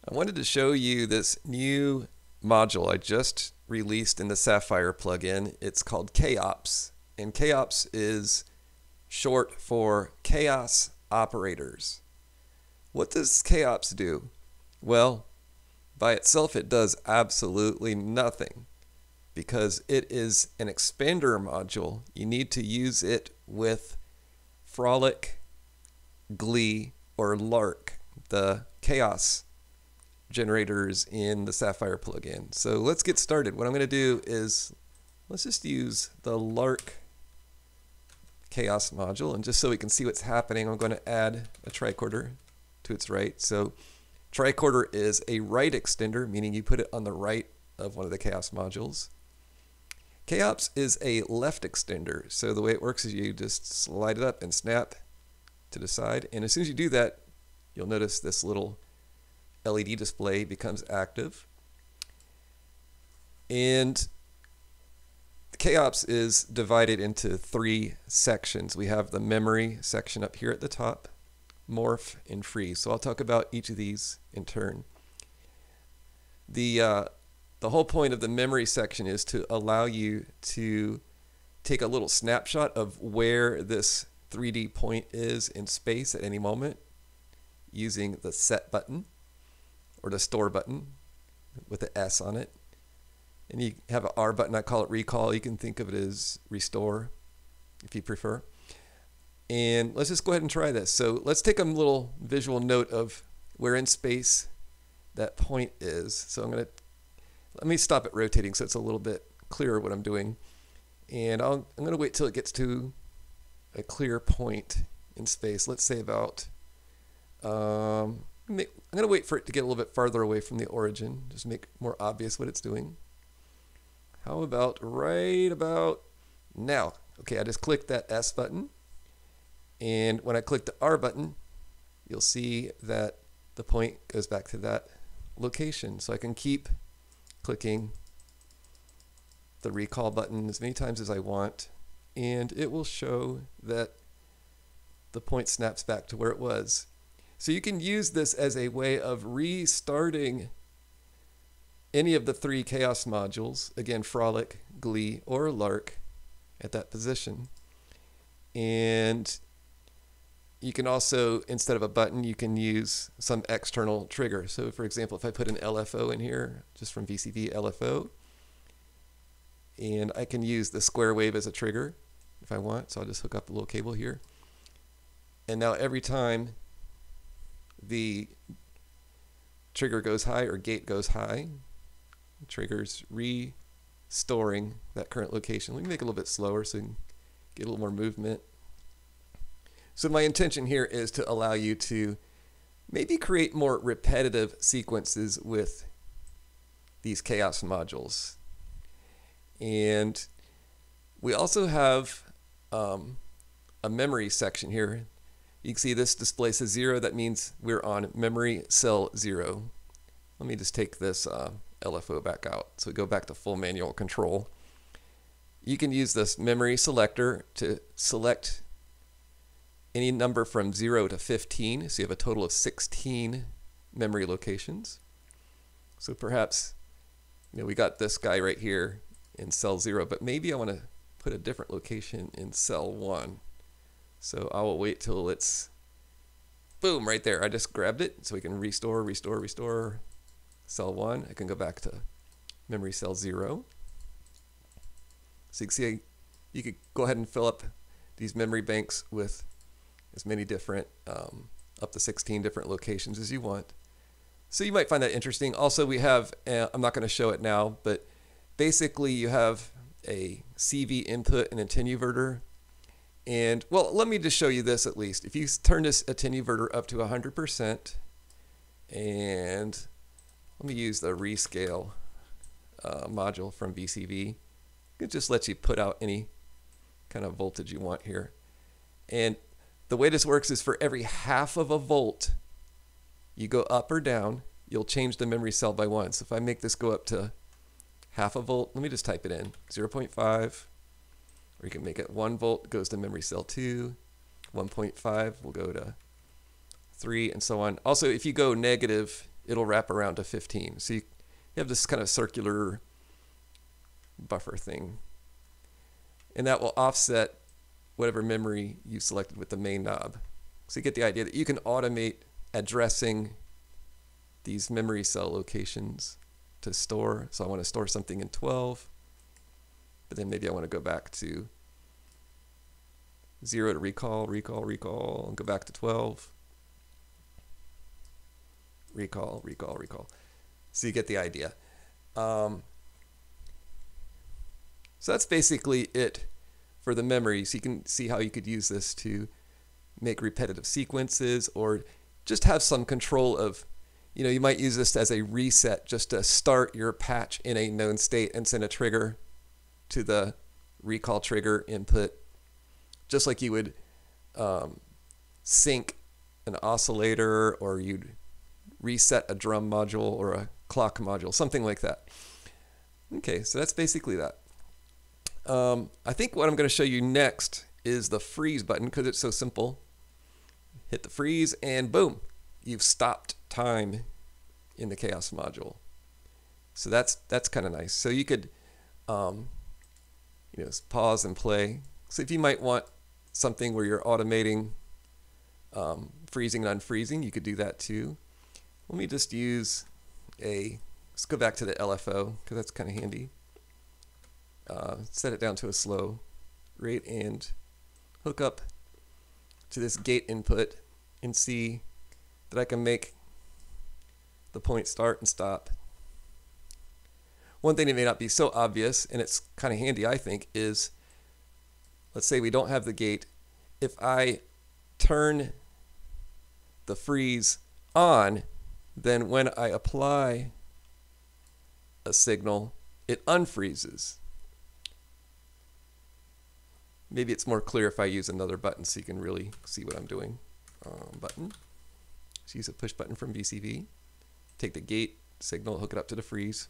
I wanted to show you this new module I just released in the Sapphire plugin. It's called Chaops, and Chaops is short for chaos operators. What does Chaops do? Well, by itself it does absolutely nothing because it is an expander module. You need to use it with Frolic, Glee, or Lark, the chaos generators in the Sapphire plugin. So let's get started. What I'm going to do is let's just use the Lark chaos module, and just so we can see what's happening, I'm going to add a tricorder to its right. So tricorder is a right extender, meaning you put it on the right of one of the chaos modules. Chaops is a left extender, so the way it works is you just slide it up and snap to the side, and as soon as you do that, you'll notice this little LED display becomes active. And Chaops is divided into three sections. We have the memory section up here at the top, morph, and freeze. So I'll talk about each of these in turn. The whole point of the memory section is to allow you to take a little snapshot of where this 3D point is in space at any moment using the set button or the store button with the S on it. And you have an R button, I call it recall. You can think of it as restore if you prefer. And let's just go ahead and try this. So let's take a little visual note of where in space that point is. So let me stop it rotating so it's a little bit clearer what I'm doing. And I'm going to wait till it gets to a clear point in space. Let's say about, I'm going to wait for it to get a little bit farther away from the origin, just make it more obvious what it's doing. How about right about now? Okay, I just clicked that S button, and when I click the R button, you'll see that the point goes back to that location. So I can keep clicking the recall button as many times as I want, and it will show that the point snaps back to where it was. So you can use this as a way of restarting any of the three chaos modules, again, Frolic, Glee, or Lark, at that position. And you can also, instead of a button, you can use some external trigger. So for example, if I put an LFO in here, just from VCV LFO, and I can use the square wave as a trigger if I want. So I'll just hook up a little cable here. And now every time the trigger goes high or gate goes high, the trigger's restoring that current location. Let me make it a little bit slower so you can get a little more movement. So my intention here is to allow you to maybe create more repetitive sequences with these chaos modules. And we also have a memory section here. You can see this display says 0. That means we're on memory cell 0. Let me just take this LFO back out so we go back to full manual control. You can use this memory selector to select any number from 0 to 15. So you have a total of 16 memory locations. So perhaps, we got this guy right here in cell 0, but maybe I want to put a different location in cell 1. So I will wait till it's, boom, right there. I just grabbed it so we can restore cell 1. I can go back to memory cell 0. So you can see you could go ahead and fill up these memory banks with as many different, up to 16 different locations as you want. So you might find that interesting. Also, we have, I'm not going to show it now, but basically you have a CV input and attenuverter. And, well, let me just show you this at least. If you turn this attenuverter up to 100%, and let me use the rescale module from VCV. It just lets you put out any kind of voltage you want here. And the way this works is for every half of a volt you go up or down, you'll change the memory cell by 1. So if I make this go up to half a volt, let me just type it in, 0.5. Or you can make it 1 volt goes to memory cell 2, 1.5 will go to 3, and so on. Also, if you go negative, it'll wrap around to 15. So you have this kind of circular buffer thing. And that will offset whatever memory you selected with the main knob. So you get the idea that you can automate addressing these memory cell locations to store. So I want to store something in 12, but then maybe I want to go back to 0 to recall, and go back to 12. Recall. So you get the idea. So that's basically it for the memory. So you can see how you could use this to make repetitive sequences or just have some control of, you might use this as a reset just to start your patch in a known state and send a trigger to the recall trigger input, just like you would sync an oscillator, or you'd reset a drum module or a clock module, something like that. Okay, so that's basically that. I think what I'm going to show you next is the freeze button, because it's so simple. Hit the freeze and boom, you've stopped time in the chaos module. So that's kind of nice. So you could pause and play. So if you might want something where you're automating freezing and unfreezing, you could do that too. Let me just use let's go back to the LFO, because that's kind of handy. Set it down to a slow rate and hook up to this gate input and see that I can make the point start and stop. One thing that may not be so obvious, and it's kind of handy, I think, is, let's say we don't have the gate. If I turn the freeze on, then when I apply a signal, it unfreezes. Maybe it's more clear if I use another button so you can really see what I'm doing. Button. So use a push button from VCV. Take the gate signal, hook it up to the freeze.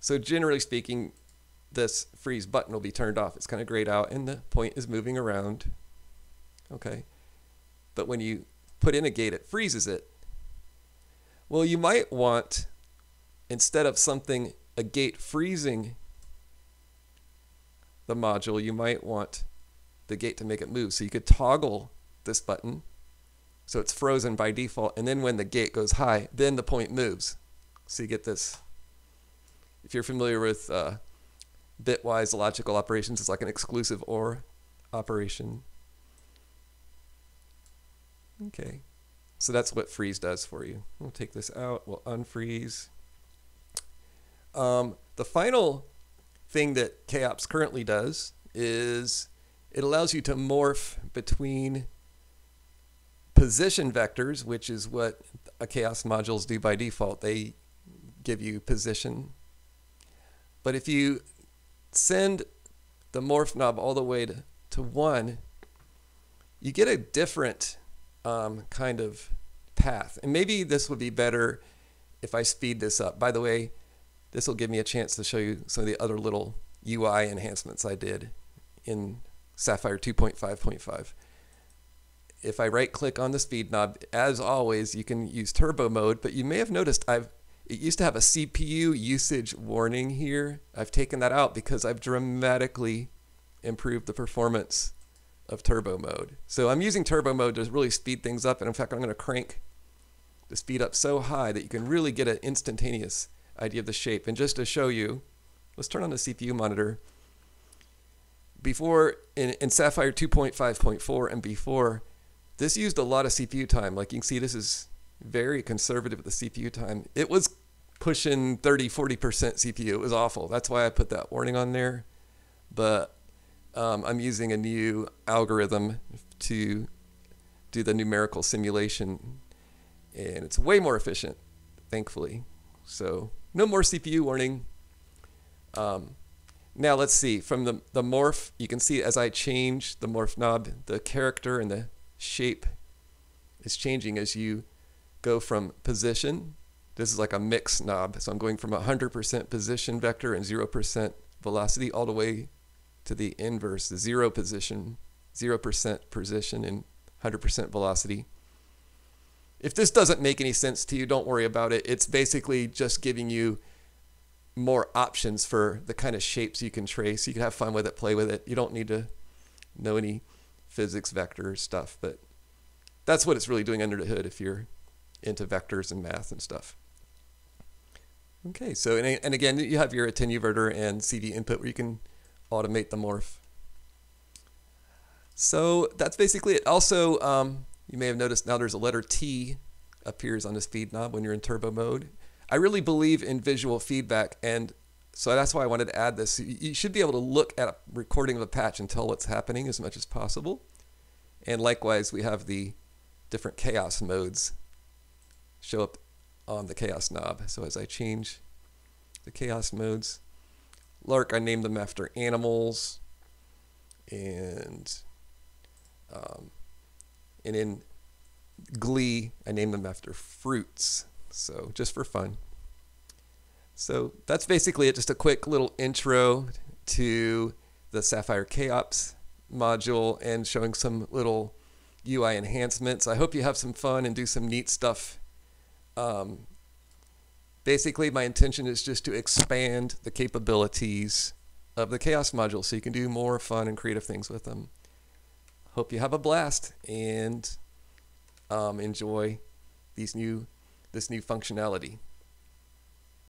So generally speaking, this freeze button will be turned off. It's kind of grayed out and the point is moving around. Okay. But when you put in a gate, it freezes it. Well, you might want, instead of a gate freezing the module, you might want the gate to make it move. So you could toggle this button so it's frozen by default, and then when the gate goes high, then the point moves. So you get this. If you're familiar with bitwise logical operations, it's like an exclusive OR operation. Okay, so that's what freeze does for you. We'll take this out, we'll unfreeze. The final thing that Chaops currently does is it allows you to morph between position vectors, which is what a chaos modules do by default. They give you position. But if you send the morph knob all the way to 1, you get a different kind of path. And maybe this would be better if I speed this up. By the way, this will give me a chance to show you some of the other little UI enhancements I did in Sapphire 2.5.5. If I right click on the speed knob, as always, you can use turbo mode, but you may have noticed it used to have a CPU usage warning here. I've taken that out because I've dramatically improved the performance of turbo mode. So I'm using turbo mode to really speed things up, and in fact I'm going to crank the speed up so high that you can really get an instantaneous idea of the shape. And just to show you, let's turn on the CPU monitor. Before, in Sapphire 2.5.4 and before, this used a lot of CPU time. Like you can see, this is very conservative with the CPU time. It was pushing 30-40% CPU. It was awful. That's why I put that warning on there. But I'm using a new algorithm to do the numerical simulation, and it's way more efficient, thankfully. So no more CPU warning. Now let's see, from the morph, you can see as I change the morph knob, the character and the shape is changing as you go from position. This is like a mix knob, so I'm going from 100% position vector and 0% velocity all the way to the inverse, the 0% position and 100% velocity. If this doesn't make any sense to you, don't worry about it. It's basically just giving you more options for the kind of shapes you can trace. You can have fun with it, play with it. You don't need to know any physics vector stuff, but that's what it's really doing under the hood if you're into vectors and math and stuff. Okay, so and again, you have your attenuverter and CV input where you can automate the morph. So that's basically it. Also, you may have noticed now there's a letter T appears on the speed knob when you're in turbo mode. I really believe in visual feedback, and so that's why I wanted to add this. You should be able to look at a recording of a patch and tell what's happening as much as possible. And likewise, we have the different chaos modes show up on the chaos knob. So as I change the chaos modes, Lark, I named them after animals, and in Glee, I named them after fruits. So just for fun. So that's basically it. Just a quick little intro to the Sapphire Chaops module and showing some little UI enhancements. I hope you have some fun and do some neat stuff. Basically, my intention is just to expand the capabilities of the Chaos module so you can do more fun and creative things with them. Hope you have a blast and enjoy this new functionality.